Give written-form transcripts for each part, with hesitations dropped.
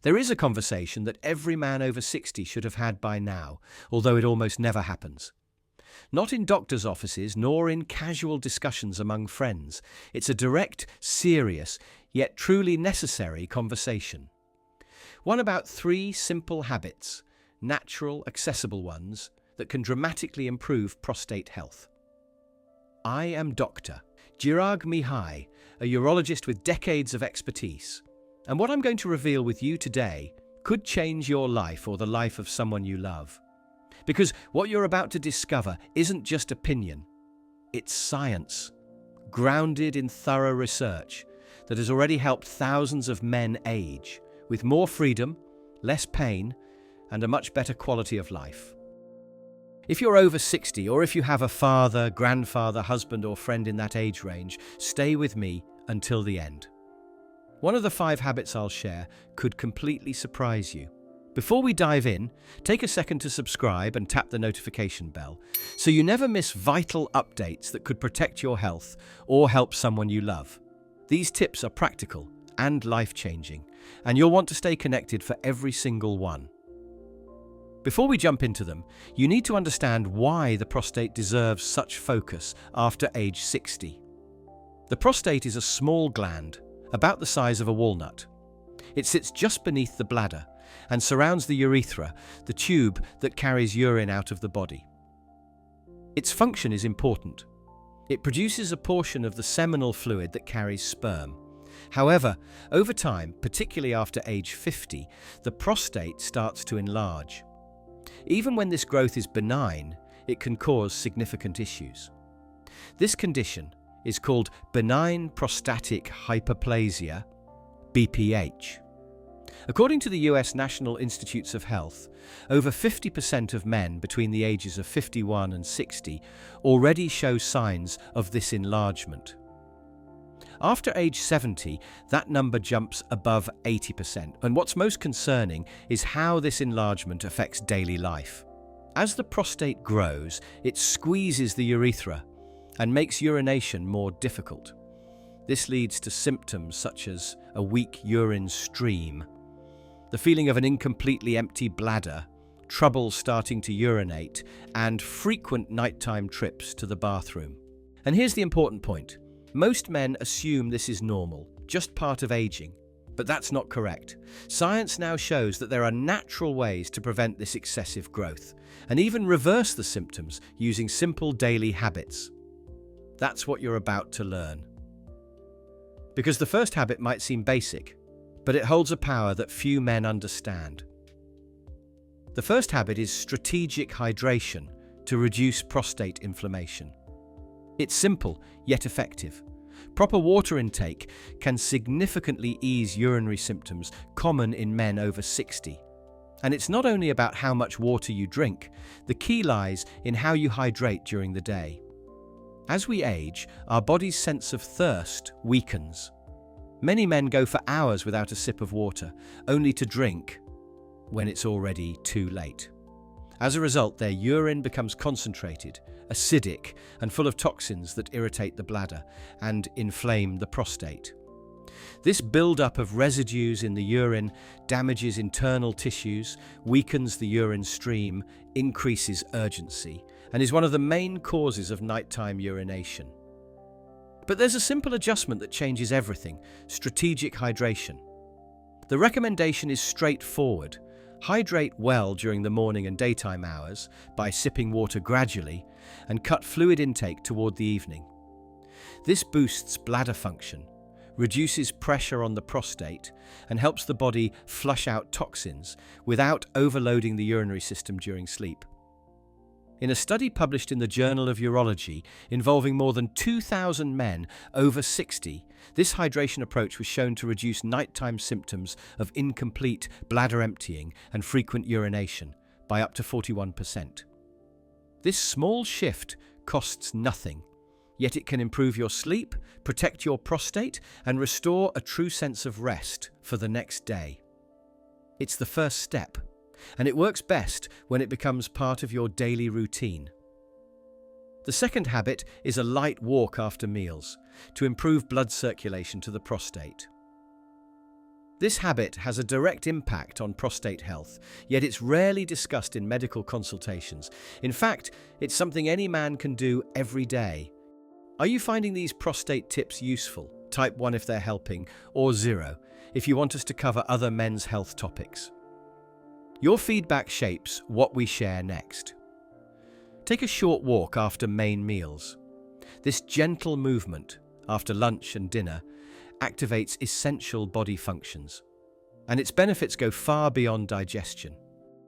There is a conversation that every man over 60 should have had by now, although it almost never happens. Not in doctors' offices, nor in casual discussions among friends. It's a direct, serious, yet truly necessary conversation. One about 3 simple habits, natural, accessible ones, that can dramatically improve prostate health. I am Dr. Girag, a urologist with decades of expertise. And what I'm going to reveal with you today could change your life or the life of someone you love. Because what you're about to discover isn't just opinion, it's science, grounded in thorough research that has already helped thousands of men age with more freedom, less pain, and a much better quality of life. If you're over 60, or if you have a father, grandfather, husband, or friend in that age range, stay with me until the end. One of the 5 habits I'll share could completely surprise you. Before we dive in, take a second to subscribe and tap the notification bell so you never miss vital updates that could protect your health or help someone you love. These tips are practical and life-changing, and you'll want to stay connected for every single one. Before we jump into them, you need to understand why the prostate deserves such focus after age 60. The prostate is a small gland, about the size of a walnut. It sits just beneath the bladder and surrounds the urethra, the tube that carries urine out of the body. Its function is important. It produces a portion of the seminal fluid that carries sperm. However, over time, particularly after age 50, the prostate starts to enlarge. Even when this growth is benign, it can cause significant issues. This condition is called benign prostatic hyperplasia, BPH. According to the US National Institutes of Health, over 50% of men between the ages of 51 and 60 already show signs of this enlargement. After age 70, that number jumps above 80%, and what's most concerning is how this enlargement affects daily life. As the prostate grows, it squeezes the urethra and makes urination more difficult. This leads to symptoms such as a weak urine stream, the feeling of an incompletely empty bladder, trouble starting to urinate, and frequent nighttime trips to the bathroom. And here's the important point. Most men assume this is normal, just part of aging. But that's not correct. Science now shows that there are natural ways to prevent this excessive growth, and even reverse the symptoms using simple daily habits. That's what you're about to learn. Because the first habit might seem basic, but it holds a power that few men understand. The first habit is strategic hydration to reduce prostate inflammation. It's simple, yet effective. Proper water intake can significantly ease urinary symptoms common in men over 60. And it's not only about how much water you drink, the key lies in how you hydrate during the day. As we age, our body's sense of thirst weakens. Many men go for hours without a sip of water, only to drink when it's already too late. As a result, their urine becomes concentrated, acidic, and full of toxins that irritate the bladder and inflame the prostate. This buildup of residues in the urine damages internal tissues, weakens the urine stream, increases urgency, and is one of the main causes of nighttime urination. But there's a simple adjustment that changes everything: strategic hydration. The recommendation is straightforward. Hydrate well during the morning and daytime hours by sipping water gradually, and cut fluid intake toward the evening. This boosts bladder function, reduces pressure on the prostate, and helps the body flush out toxins without overloading the urinary system during sleep. In a study published in the Journal of Urology involving more than 2,000 men over 60, this hydration approach was shown to reduce nighttime symptoms of incomplete bladder emptying and frequent urination by up to 41%. This small shift costs nothing, yet it can improve your sleep, protect your prostate, and restore a true sense of rest for the next day. It's the first step, and it works best when it becomes part of your daily routine. The second habit is a light walk after meals to improve blood circulation to the prostate. This habit has a direct impact on prostate health, yet it's rarely discussed in medical consultations. In fact, it's something any man can do every day. Are you finding these prostate tips useful? Type 1 if they're helping, or 0 if you want us to cover other men's health topics. Your feedback shapes what we share next. Take a short walk after main meals. This gentle movement after lunch and dinner activates essential body functions, and its benefits go far beyond digestion.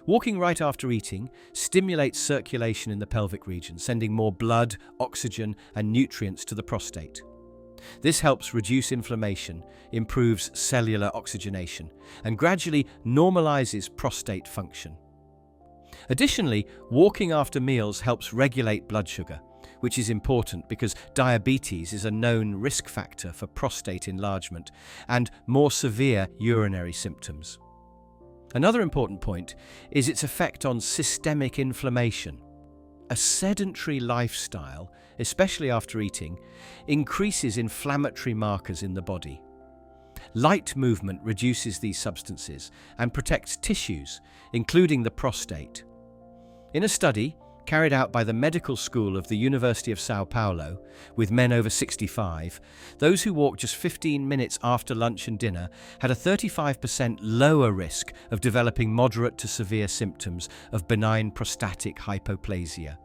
Walking right after eating stimulates circulation in the pelvic region, sending more blood, oxygen, and nutrients to the prostate. This helps reduce inflammation, improves cellular oxygenation, and gradually normalizes prostate function. Additionally, walking after meals helps regulate blood sugar, which is important because diabetes is a known risk factor for prostate enlargement and more severe urinary symptoms. Another important point is its effect on systemic inflammation. A sedentary lifestyle, especially after eating, increases inflammatory markers in the body. Light movement reduces these substances and protects tissues, including the prostate. In a study carried out by the Medical School of the University of São Paulo with men over 65, those who walked just 15 minutes after lunch and dinner had a 35% lower risk of developing moderate to severe symptoms of benign prostatic hypoplasia.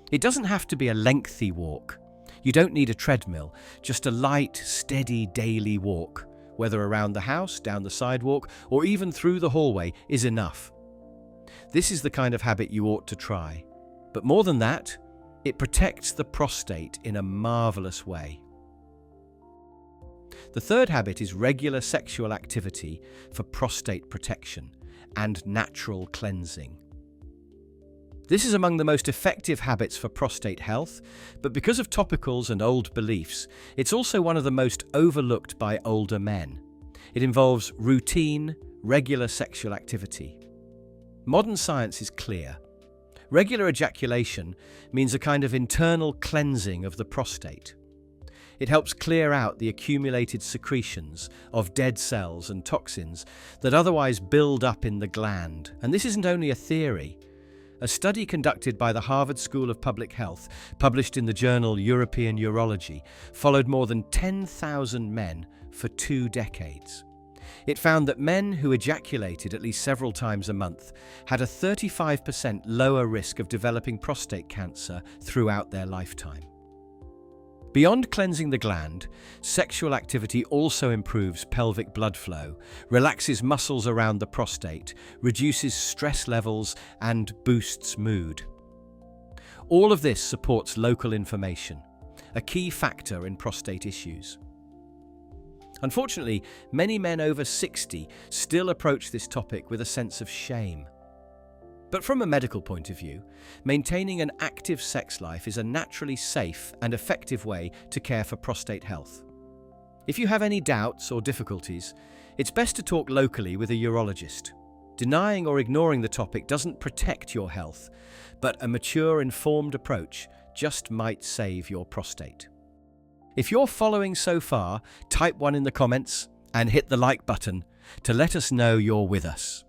It doesn't have to be a lengthy walk. You don't need a treadmill, just a light, steady daily walk, whether around the house, down the sidewalk, or even through the hallway, is enough. This is the kind of habit you ought to try. But more than that, it protects the prostate in a marvelous way. The third habit is regular sexual activity for prostate protection and natural cleansing. This is among the most effective habits for prostate health, but because of topicals and old beliefs, it's also one of the most overlooked by older men. It involves routine, regular sexual activity. Modern science is clear. Regular ejaculation means a kind of internal cleansing of the prostate. It helps clear out the accumulated secretions of dead cells and toxins that otherwise build up in the gland. And this isn't only a theory. A study conducted by the Harvard School of Public Health, published in the journal European Urology, followed more than 10,000 men for 2 decades. It found that men who ejaculated at least several times a month had a 35% lower risk of developing prostate cancer throughout their lifetime. Beyond cleansing the gland, sexual activity also improves pelvic blood flow, relaxes muscles around the prostate, reduces stress levels, and boosts mood. All of this supports local inflammation, a key factor in prostate issues. Unfortunately, many men over 60 still approach this topic with a sense of shame. But from a medical point of view, maintaining an active sex life is a naturally safe and effective way to care for prostate health. If you have any doubts or difficulties, it's best to talk locally with a urologist. Denying or ignoring the topic doesn't protect your health, but a mature, informed approach just might save your prostate. If you're following so far, type 1 in the comments and hit the like button to let us know you're with us.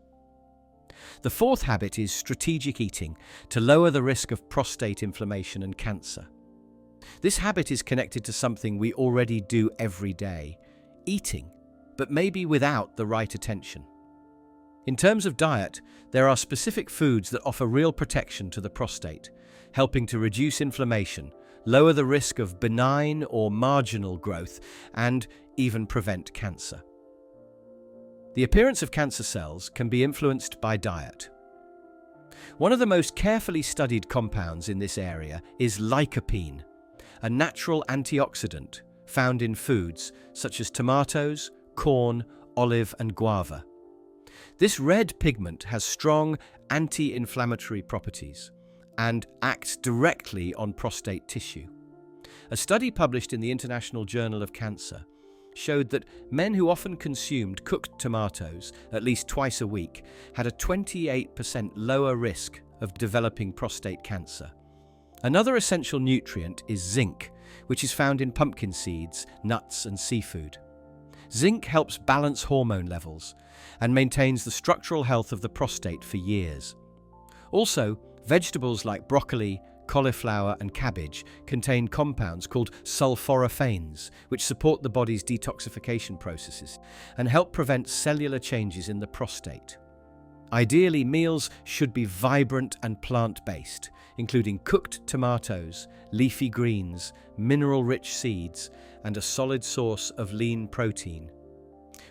The fourth habit is strategic eating to lower the risk of prostate inflammation and cancer. This habit is connected to something we already do every day, eating, but maybe without the right attention. In terms of diet, there are specific foods that offer real protection to the prostate, helping to reduce inflammation, lower the risk of benign or marginal growth, and even prevent cancer. The appearance of cancer cells can be influenced by diet. One of the most carefully studied compounds in this area is lycopene, a natural antioxidant found in foods such as tomatoes, corn, olive, and guava. This red pigment has strong anti-inflammatory properties and acts directly on prostate tissue. A study published in the International Journal of Cancer showed that men who often consumed cooked tomatoes at least twice a week had a 28% lower risk of developing prostate cancer. Another essential nutrient is zinc, which is found in pumpkin seeds, nuts, and seafood. Zinc helps balance hormone levels and maintains the structural health of the prostate for years. Also, vegetables like broccoli, cauliflower and cabbage contain compounds called sulforaphanes, which support the body's detoxification processes and help prevent cellular changes in the prostate. Ideally, meals should be vibrant and plant-based, including cooked tomatoes, leafy greens, mineral-rich seeds, and a solid source of lean protein.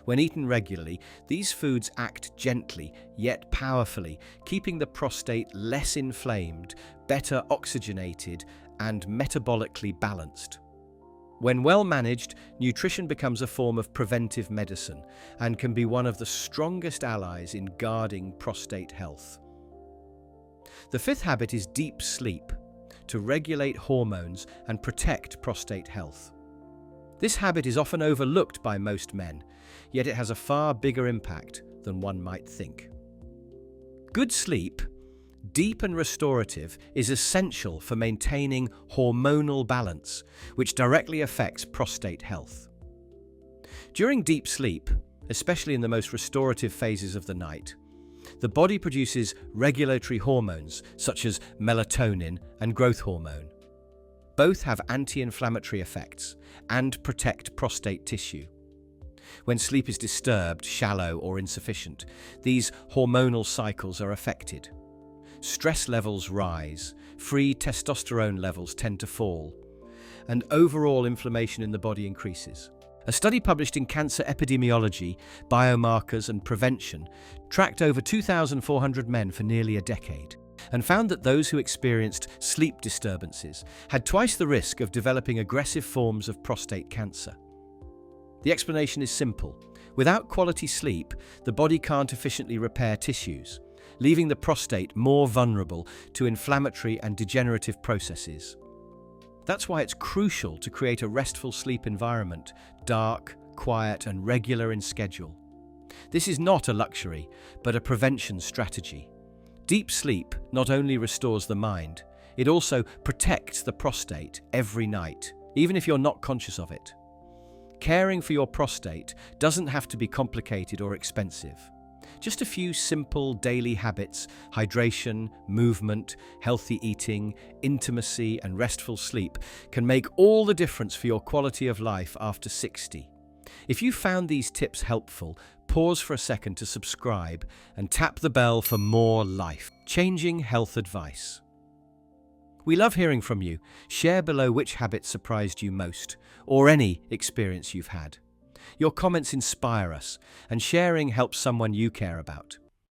When eaten regularly, these foods act gently yet powerfully, keeping the prostate less inflamed, better oxygenated, and metabolically balanced. When well managed, nutrition becomes a form of preventive medicine and can be one of the strongest allies in guarding prostate health. The fifth habit is deep sleep, to regulate hormones and protect prostate health. This habit is often overlooked by most men, yet it has a far bigger impact than one might think. Good sleep, deep and restorative, is essential for maintaining hormonal balance, which directly affects prostate health. During deep sleep, especially in the most restorative phases of the night, the body produces regulatory hormones such as melatonin and growth hormone. Both have anti-inflammatory effects and protect prostate tissue. When sleep is disturbed, shallow, or insufficient, these hormonal cycles are affected. Stress levels rise, free testosterone levels tend to fall, and overall inflammation in the body increases. A study published in Cancer Epidemiology, Biomarkers and Prevention tracked over 2,400 men for nearly a decade and found that those who experienced sleep disturbances had twice the risk of developing aggressive forms of prostate cancer. The explanation is simple. Without quality sleep, the body can't efficiently repair tissues, leaving the prostate more vulnerable to inflammatory and degenerative processes. That's why it's crucial to create a restful sleep environment, dark, quiet, and regular in schedule. This is not a luxury, but a prevention strategy. Deep sleep not only restores the mind, it also protects the prostate every night, even if you're not conscious of it. Caring for your prostate doesn't have to be complicated or expensive. Just a few simple daily habits, hydration, movement, healthy eating, intimacy, and restful sleep can make all the difference for your quality of life after 60. If you found these tips helpful, pause for a second to subscribe and tap the bell for more life-changing health advice. We love hearing from you. Share below which habit surprised you most, or any experience you've had. Your comments inspire us, and sharing helps someone you care about.